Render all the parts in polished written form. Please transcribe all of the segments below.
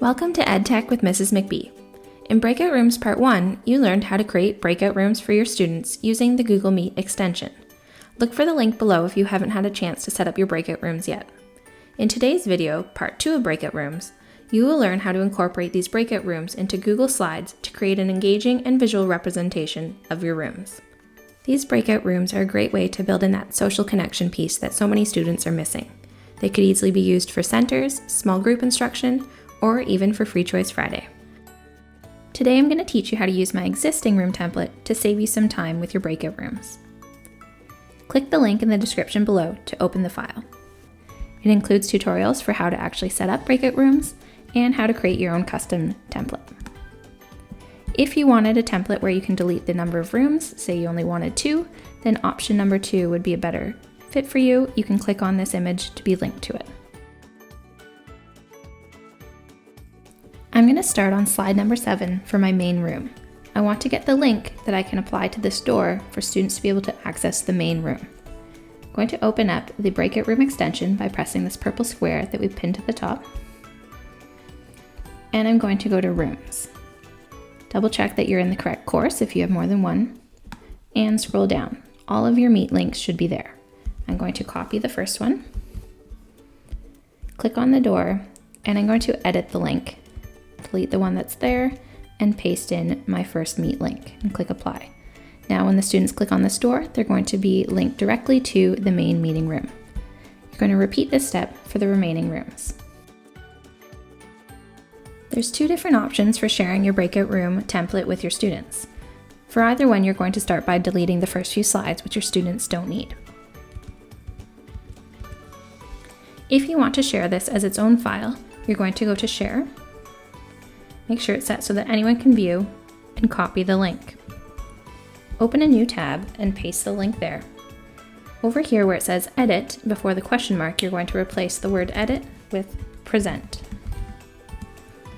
Welcome to EdTech with Mrs. McBee. In Breakout Rooms Part 1, you learned how to create breakout rooms for your students using the Google Meet extension. Look for the link below if you haven't had a chance to set up your breakout rooms yet. In today's video, Part 2 of Breakout Rooms, you will learn how to incorporate these breakout rooms into Google Slides to create an engaging and visual representation of your rooms. These breakout rooms are a great way to build in that social connection piece that so many students are missing. They could easily be used for centers, small group instruction, or even for Free Choice Friday. Today I'm going to teach you how to use my existing room template to save you some time with your breakout rooms. Click the link in the description below to open the file. It includes tutorials for how to actually set up breakout rooms and how to create your own custom template. If you wanted a template where you can delete the number of rooms, say you only wanted 2, then option number 2 would be a better fit for you. You can click on this image to be linked to it. I'm going to start on slide number 7 for my main room. I want to get the link that I can apply to this door for students to be able to access the main room. I'm going to open up the breakout room extension by pressing this purple square that we pinned to the top. And I'm going to go to Rooms. Double check that you're in the correct course if you have more than one, and scroll down. All of your Meet links should be there. I'm going to copy the first one, click on the door, and I'm going to edit the link. Delete the one that's there and paste in my first Meet link and click Apply. Now when the students click on this door, they're going to be linked directly to the main meeting room. You're going to repeat this step for the remaining rooms. There's 2 different options for sharing your breakout room template with your students. For either one, you're going to start by deleting the first few slides which your students don't need. If you want to share this as its own file, you're going to go to Share. Make sure it's set so that anyone can view, and copy the link. Open a new tab and paste the link there. Over here where it says Edit before the question mark, you're going to replace the word Edit with Present.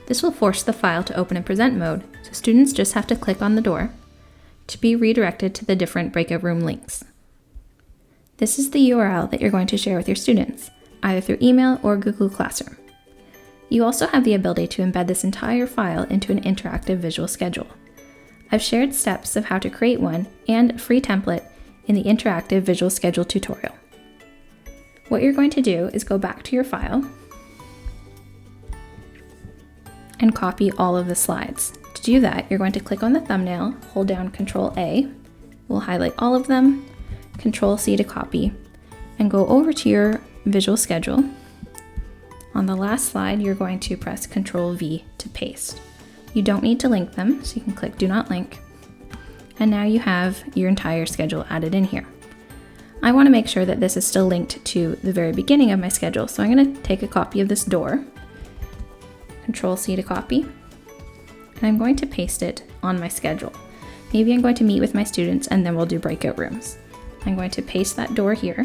This will force the file to open in present mode, so students just have to click on the door to be redirected to the different breakout room links. This is the URL that you're going to share with your students, either through email or Google Classroom. You also have the ability to embed this entire file into an interactive visual schedule. I've shared steps of how to create one and a free template in the interactive visual schedule tutorial. What you're going to do is go back to your file and copy all of the slides. To do that, you're going to click on the thumbnail, hold down Ctrl-A, we'll highlight all of them, Ctrl-C to copy, and go over to your visual schedule. On the last slide, you're going to press Ctrl-V to paste. You don't need to link them, so you can click Do Not Link. And now you have your entire schedule added in here. I want to make sure that this is still linked to the very beginning of my schedule, so I'm going to take a copy of this door, Ctrl-C to copy, and I'm going to paste it on my schedule. Maybe I'm going to meet with my students and then we'll do breakout rooms. I'm going to paste that door here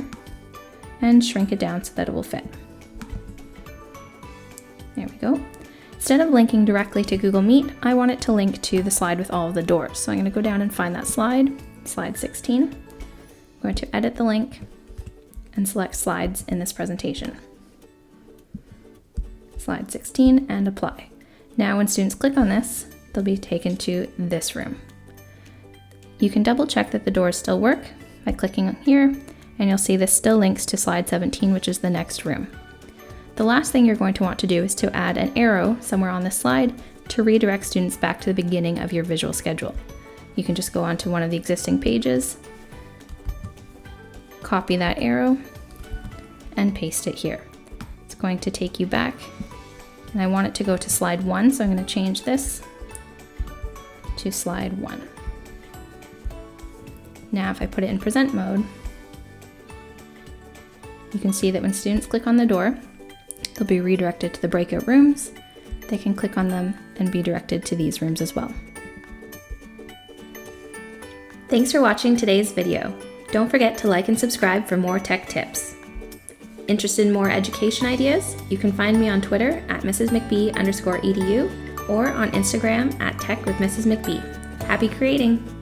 and shrink it down so that it will fit. There we go. Instead of linking directly to Google Meet, I want it to link to the slide with all of the doors. So I'm going to go down and find that slide, slide 16. I'm going to edit the link and select slides in this presentation. Slide 16 and apply. Now when students click on this, they'll be taken to this room. You can double check that the doors still work by clicking on here, and you'll see this still links to slide 17, which is the next room. The last thing you're going to want to do is to add an arrow somewhere on this slide to redirect students back to the beginning of your visual schedule. You can just go onto one of the existing pages, copy that arrow, and paste it here. It's going to take you back, and I want it to go to slide 1, so I'm going to change this to slide 1. Now if I put it in present mode, you can see that when students click on the door, they'll be redirected to the breakout rooms. They can click on them and be directed to these rooms as well. Thanks for watching today's video. Don't forget to like and subscribe for more tech tips. Interested in more education ideas? You can find me on Twitter at mrsmcbee_edu or on Instagram at techwithmrsmcbee. Happy creating!